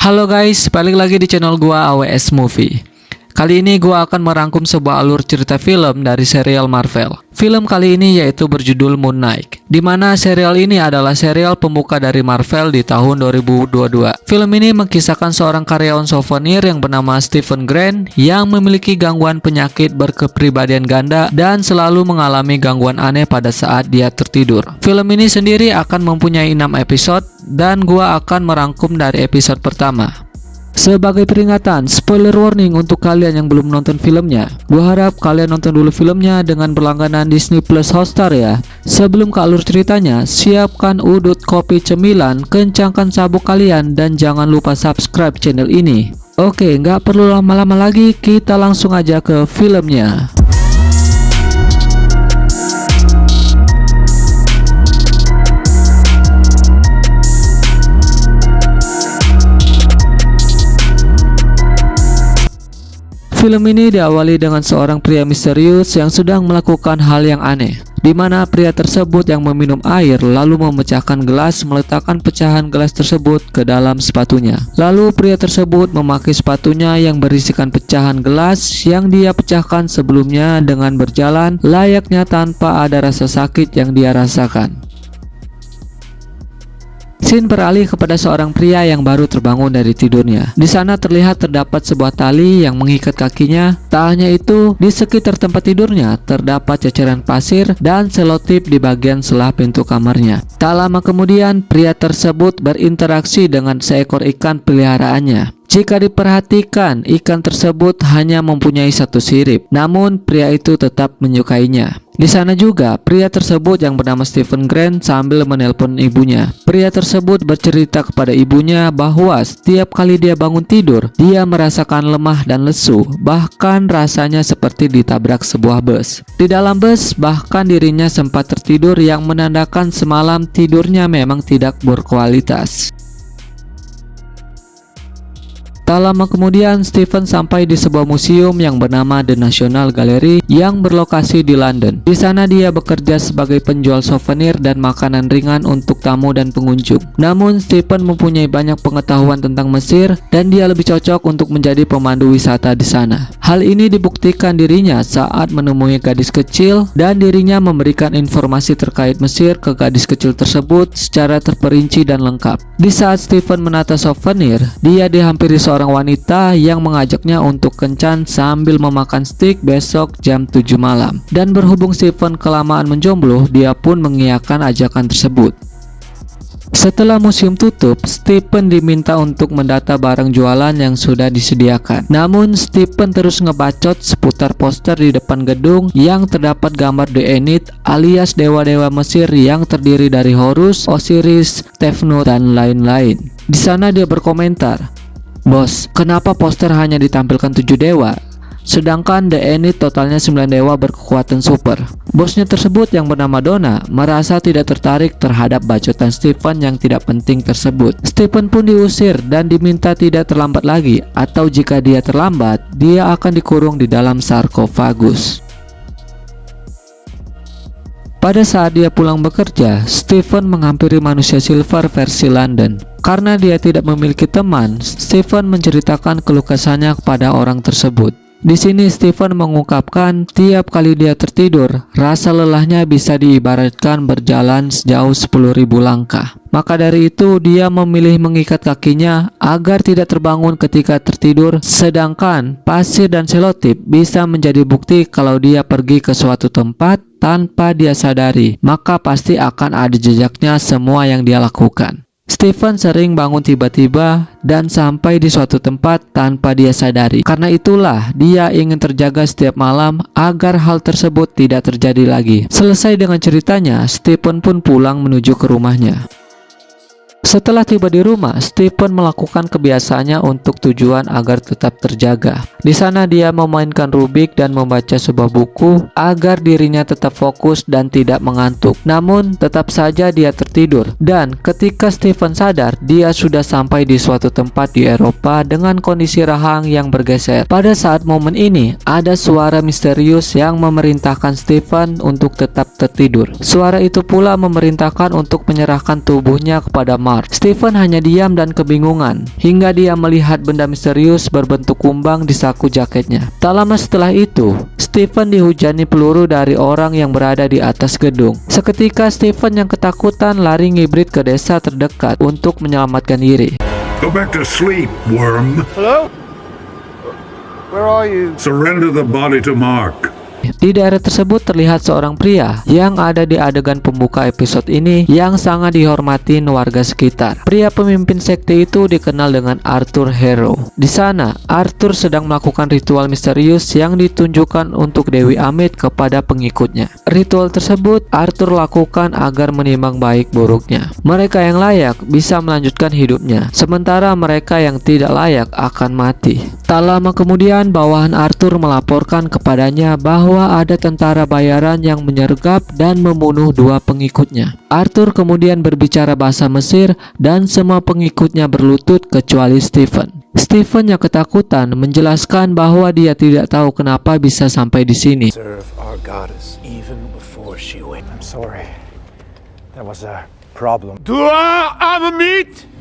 Halo guys, balik lagi di channel gua AWS Movie. Kali ini gua akan merangkum sebuah alur cerita film dari serial Marvel. Film kali ini yaitu berjudul Moon Knight, di mana serial ini adalah serial pembuka dari Marvel di tahun 2022. Film ini mengisahkan seorang karyawan souvenir yang bernama Stephen Grant yang memiliki gangguan penyakit berkepribadian ganda dan selalu mengalami gangguan aneh pada saat dia tertidur. Film ini sendiri akan mempunyai 6 episode dan gua akan merangkum dari episode pertama. Sebagai peringatan, spoiler warning untuk kalian yang belum nonton filmnya. Gua harap kalian nonton dulu filmnya dengan berlangganan Disney Plus Hotstar ya. Sebelum ke alur ceritanya, siapkan udut, kopi, cemilan, kencangkan sabuk kalian, dan jangan lupa subscribe channel ini. Oke, nggak perlu lama-lama lagi, kita langsung aja ke filmnya. Film ini diawali dengan seorang pria misterius yang sedang melakukan hal yang aneh, di mana pria tersebut yang meminum air lalu memecahkan gelas, meletakkan pecahan gelas tersebut ke dalam sepatunya. Lalu pria tersebut memakai sepatunya yang berisikan pecahan gelas yang dia pecahkan sebelumnya dengan berjalan layaknya tanpa ada rasa sakit yang dia rasakan. Scene beralih kepada seorang pria yang baru terbangun dari tidurnya. Di sana terlihat terdapat sebuah tali yang mengikat kakinya. Tak hanya itu, di sekitar tempat tidurnya terdapat ceceran pasir dan selotip di bagian selah pintu kamarnya. Tak lama kemudian, pria tersebut berinteraksi dengan seekor ikan peliharaannya. Jika diperhatikan, ikan tersebut hanya mempunyai satu sirip, namun pria itu tetap menyukainya. Di sana juga, pria tersebut yang bernama Stephen Grant sambil menelpon ibunya. Pria tersebut bercerita kepada ibunya bahwa setiap kali dia bangun tidur, dia merasakan lemah dan lesu, bahkan rasanya seperti ditabrak sebuah bus. Di dalam bus, bahkan dirinya sempat tertidur yang menandakan semalam tidurnya memang tidak berkualitas. Tak lama kemudian, Stephen sampai di sebuah museum yang bernama The National Gallery yang berlokasi di London. Di sana dia bekerja sebagai penjual souvenir dan makanan ringan untuk tamu dan pengunjung. Namun, Stephen mempunyai banyak pengetahuan tentang Mesir dan dia lebih cocok untuk menjadi pemandu wisata di sana. Hal ini dibuktikan dirinya saat menemui gadis kecil dan dirinya memberikan informasi terkait Mesir ke gadis kecil tersebut secara terperinci dan lengkap. Di saat Stephen menata souvenir, dia dihampiri seorang wanita yang mengajaknya untuk kencan sambil memakan steak besok jam 7 malam. Dan berhubung Stephen kelamaan menjomblo, dia pun mengiyakan ajakan tersebut. Setelah museum tutup, Stephen diminta untuk mendata barang jualan yang sudah disediakan. Namun Stephen terus ngebacot seputar poster di depan gedung yang terdapat gambar The Enid alias dewa-dewa Mesir yang terdiri dari Horus, Osiris, Tefnut, dan lain-lain. Di sana dia berkomentar, "Bos, kenapa poster hanya ditampilkan 7 dewa? Sedangkan The Enid totalnya 9 dewa berkekuatan super." Bosnya tersebut yang bernama Donna merasa tidak tertarik terhadap bacotan Stephen yang tidak penting tersebut. Stephen pun diusir dan diminta tidak terlambat lagi, atau jika dia terlambat, dia akan dikurung di dalam sarkofagus. Pada saat dia pulang bekerja, Stephen menghampiri manusia silver versi London. Karena dia tidak memiliki teman, Stephen menceritakan keluh kesahnya kepada orang tersebut. Di sini Stephen mengungkapkan tiap kali dia tertidur, rasa lelahnya bisa diibaratkan berjalan sejauh 10.000 langkah. Maka dari itu dia memilih mengikat kakinya agar tidak terbangun ketika tertidur, sedangkan pasir dan selotip bisa menjadi bukti kalau dia pergi ke suatu tempat tanpa dia sadari, maka pasti akan ada jejaknya semua yang dia lakukan. Stephen sering bangun tiba-tiba dan sampai di suatu tempat tanpa dia sadari. Karena itulah dia ingin terjaga setiap malam agar hal tersebut tidak terjadi lagi. Selesai dengan ceritanya, Stephen pun pulang menuju ke rumahnya. Setelah tiba di rumah, Stephen melakukan kebiasaannya untuk tujuan agar tetap terjaga. Di sana dia memainkan Rubik dan membaca sebuah buku agar dirinya tetap fokus dan tidak mengantuk. Namun tetap saja dia tertidur. Dan ketika Stephen sadar, dia sudah sampai di suatu tempat di Eropa dengan kondisi rahang yang bergeser. Pada saat momen ini, ada suara misterius yang memerintahkan Stephen untuk tetap tertidur. Suara itu pula memerintahkan untuk menyerahkan tubuhnya kepada Mark. Stephen hanya diam dan kebingungan hingga dia melihat benda misterius berbentuk kumbang di saku jaketnya. Tak lama setelah itu, Stephen dihujani peluru dari orang yang berada di atas gedung. Seketika Stephen yang ketakutan lari ngibrit ke desa terdekat untuk menyelamatkan diri. Go back to sleep, worm. Hello? Where are you? Surrender the body to Mark. Di daerah tersebut terlihat seorang pria yang ada di adegan pembuka episode ini yang sangat dihormatin warga sekitar. Pria pemimpin sekte itu dikenal dengan Arthur Harrow. Di sana, Arthur sedang melakukan ritual misterius yang ditunjukkan untuk Dewi Amit kepada pengikutnya. Ritual tersebut Arthur lakukan agar menimbang baik buruknya. Mereka yang layak bisa melanjutkan hidupnya, sementara mereka yang tidak layak akan mati. Tak lama kemudian, bawahan Arthur melaporkan kepadanya bahwa ada tentara bayaran yang menyergap dan membunuh dua pengikutnya. Arthur kemudian berbicara bahasa Mesir dan semua pengikutnya berlutut kecuali Stephen. Stephen yang ketakutan menjelaskan bahwa dia tidak tahu kenapa bisa sampai di sini. Serve our goddess even before she went. I'm sorry. That was a problem. Dua meat.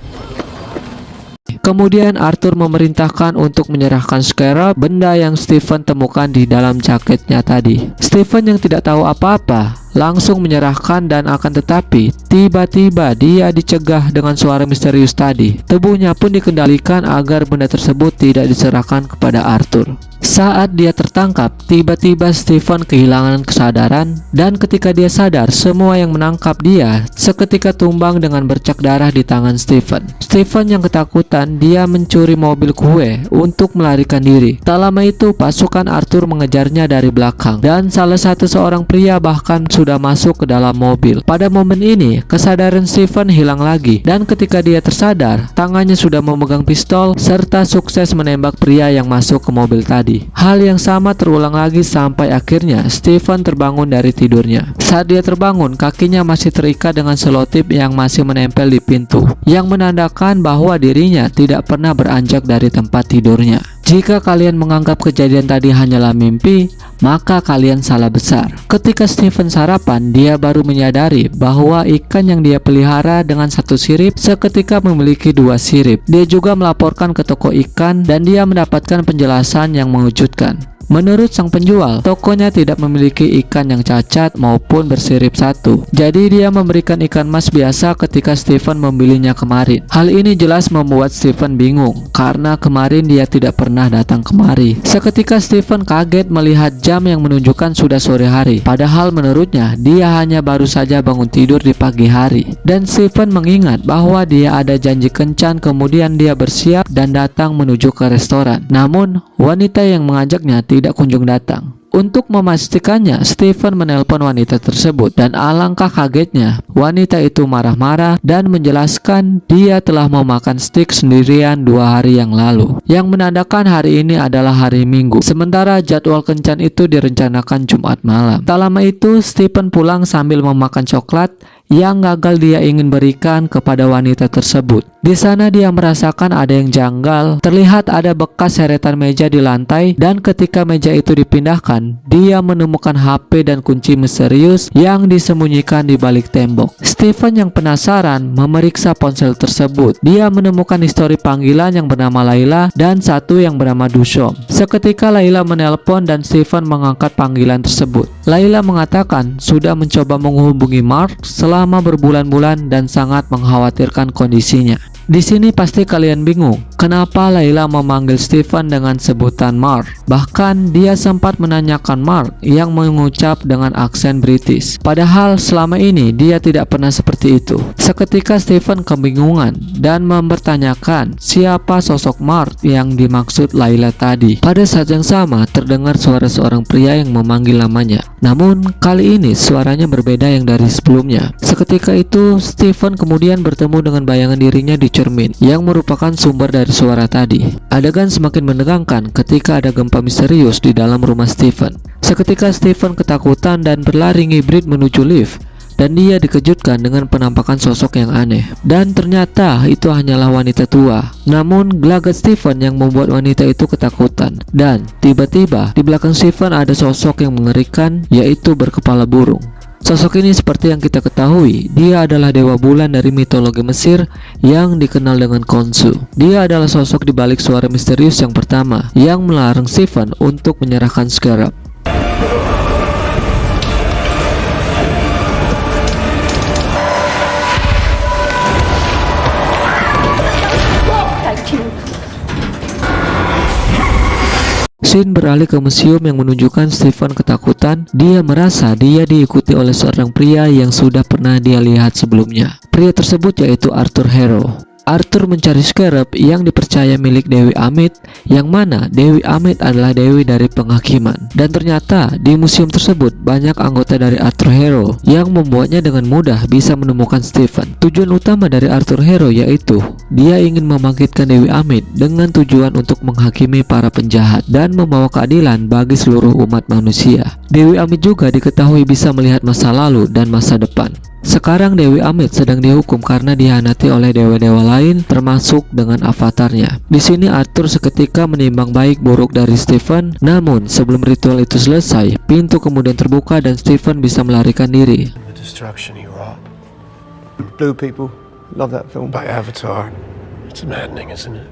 Kemudian Arthur memerintahkan untuk menyerahkan Scarab, benda yang Stephen temukan di dalam jaketnya tadi. Stephen yang tidak tahu apa-apa langsung menyerahkan dan akan tetapi tiba-tiba dia dicegah dengan suara misterius tadi. Tubuhnya pun dikendalikan agar benda tersebut tidak diserahkan kepada Arthur. Saat dia tertangkap, tiba-tiba Stephen kehilangan kesadaran dan ketika dia sadar, semua yang menangkap dia seketika tumbang dengan bercak darah di tangan Stephen. Stephen yang ketakutan, dia mencuri mobil kue untuk melarikan diri. Tak lama itu, pasukan Arthur mengejarnya dari belakang dan salah satu seorang pria bahkan sudah masuk ke dalam mobil. Pada momen ini, kesadaran Stephen hilang lagi dan ketika dia tersadar, tangannya sudah memegang pistol serta sukses menembak pria yang masuk ke mobil tadi. Hal yang sama terulang lagi sampai akhirnya Stephen terbangun dari tidurnya. Saat dia terbangun, kakinya masih terikat dengan selotip yang masih menempel di pintu, yang menandakan bahwa dirinya tidak pernah beranjak dari tempat tidurnya. Jika kalian menganggap kejadian tadi hanyalah mimpi, maka kalian salah besar. Ketika Stephen sarapan, dia baru menyadari bahwa ikan yang dia pelihara dengan satu sirip seketika memiliki dua sirip. Dia juga melaporkan ke toko ikan dan dia mendapatkan penjelasan yang mengejutkan. Menurut sang penjual, tokonya tidak memiliki ikan yang cacat maupun bersirip satu. Jadi dia memberikan ikan mas biasa ketika Stephen membelinya kemarin. Hal ini jelas membuat Stephen bingung karena kemarin dia tidak pernah datang kemari. Seketika Stephen kaget melihat jam yang menunjukkan sudah sore hari. Padahal menurutnya dia hanya baru saja bangun tidur di pagi hari. Dan Stephen mengingat bahwa dia ada janji kencan, kemudian dia bersiap dan datang menuju ke restoran. Namun wanita yang mengajaknya tidak kunjung datang. Untuk memastikannya, Stephen menelpon wanita tersebut dan alangkah kagetnya, wanita itu marah-marah dan menjelaskan dia telah memakan steak sendirian 2 hari yang lalu, yang menandakan hari ini adalah hari Minggu, sementara jadwal kencan itu direncanakan Jumat malam. Tak lama itu, Stephen pulang sambil memakan coklat yang gagal dia ingin berikan kepada wanita tersebut. Di sana dia merasakan ada yang janggal. Terlihat ada bekas seretan meja di lantai dan ketika meja itu dipindahkan, dia menemukan HP dan kunci misterius yang disembunyikan di balik tembok. Stephen yang penasaran memeriksa ponsel tersebut. Dia menemukan histori panggilan yang bernama Layla dan satu yang bernama Dushom. Seketika Layla menelpon dan Stephen mengangkat panggilan tersebut. Layla mengatakan sudah mencoba menghubungi Mark selama berbulan-bulan dan sangat mengkhawatirkan kondisinya. Di sini pasti kalian bingung, kenapa Layla memanggil Stephen dengan sebutan Mark. Bahkan dia sempat menanyakan Mark yang mengucap dengan aksen British. Padahal selama ini dia tidak pernah seperti itu. Seketika Stephen kebingungan dan mempertanyakan siapa sosok Mark yang dimaksud Layla tadi. Pada saat yang sama terdengar suara seorang pria yang memanggil namanya. Namun kali ini suaranya berbeda yang dari sebelumnya. Seketika itu Stephen kemudian bertemu dengan bayangan dirinya di cermin yang merupakan sumber dari suara tadi. Adegan semakin menegangkan ketika ada gempa misterius di dalam rumah Stephen. Seketika Stephen ketakutan dan berlari ngibrit menuju lift dan dia dikejutkan dengan penampakan sosok yang aneh. Dan ternyata itu hanyalah wanita tua. Namun gelagat Stephen yang membuat wanita itu ketakutan. Dan tiba-tiba di belakang Stephen ada sosok yang mengerikan, yaitu berkepala burung. Sosok ini seperti yang kita ketahui, dia adalah dewa bulan dari mitologi Mesir yang dikenal dengan Khonsu. Dia adalah sosok di balik suara misterius yang pertama yang melarang Stephen untuk menyerahkan Scarab. Scene beralih ke museum yang menunjukkan Stephen ketakutan. Dia merasa dia diikuti oleh seorang pria yang sudah pernah dia lihat sebelumnya. Pria tersebut yaitu Arthur Harrow. Arthur mencari Scarab yang dipercaya milik Dewi Amit, yang mana Dewi Amit adalah dewi dari penghakiman. Dan ternyata di museum tersebut banyak anggota dari Arthur Harrow yang membuatnya dengan mudah bisa menemukan Stephen. Tujuan utama dari Arthur Harrow yaitu dia ingin membangkitkan Dewi Amit dengan tujuan untuk menghakimi para penjahat dan membawa keadilan bagi seluruh umat manusia. Dewi Amit juga diketahui bisa melihat masa lalu dan masa depan. Sekarang Dewi Amit sedang dihukum karena dihianati oleh dewa-dewa lain, termasuk dengan avatarnya. Di sini Arthur seketika menimbang baik buruk dari Stephen, namun sebelum ritual itu selesai, pintu kemudian terbuka dan Stephen bisa melarikan diri. The destruction he wrought. Blue people love that film by Avatar. It's maddening, isn't it?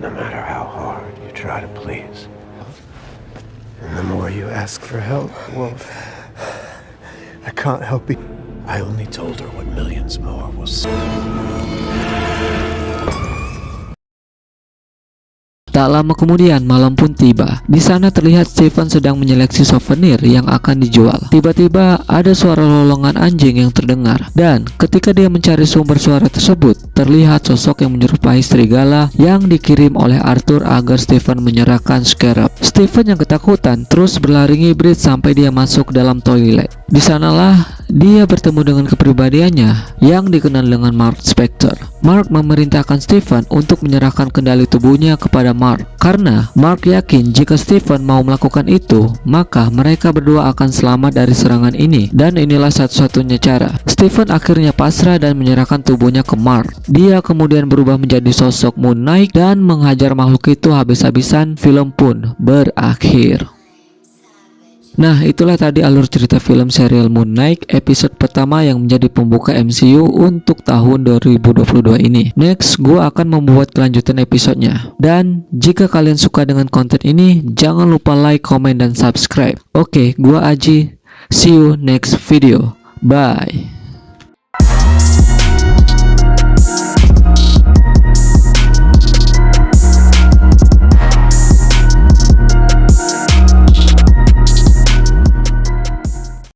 No matter how hard you try to please, and the more you ask for help, Wolf, I can't help it. I only told her what millions more will see. Tak lama kemudian malam pun tiba. Di sana terlihat Stephen sedang menyeleksi souvenir yang akan dijual. Tiba-tiba ada suara lolongan anjing yang terdengar, dan ketika dia mencari sumber suara tersebut, terlihat sosok yang menyerupai serigala yang dikirim oleh Arthur agar Stephen menyerahkan Scarab. Stephen yang ketakutan terus berlari ngibrit sampai dia masuk dalam toilet. Di sanalah dia bertemu dengan kepribadiannya yang dikenal dengan Mark Spector. Mark memerintahkan Stephen untuk menyerahkan kendali tubuhnya kepada Mark, karena Mark yakin jika Stephen mau melakukan itu, maka mereka berdua akan selamat dari serangan ini, dan inilah satu-satunya cara. Stephen akhirnya pasrah dan menyerahkan tubuhnya ke Mark. Dia kemudian berubah menjadi sosok Moon Knight dan menghajar makhluk itu habis-habisan. Film pun berakhir. Nah, itulah tadi alur cerita film serial Moon Knight episode pertama yang menjadi pembuka MCU untuk tahun 2022 ini. Next, gua akan membuat kelanjutan episodenya. Dan jika kalian suka dengan konten ini, jangan lupa like, comment, dan subscribe. Oke, gua Aji. See you next video. Bye.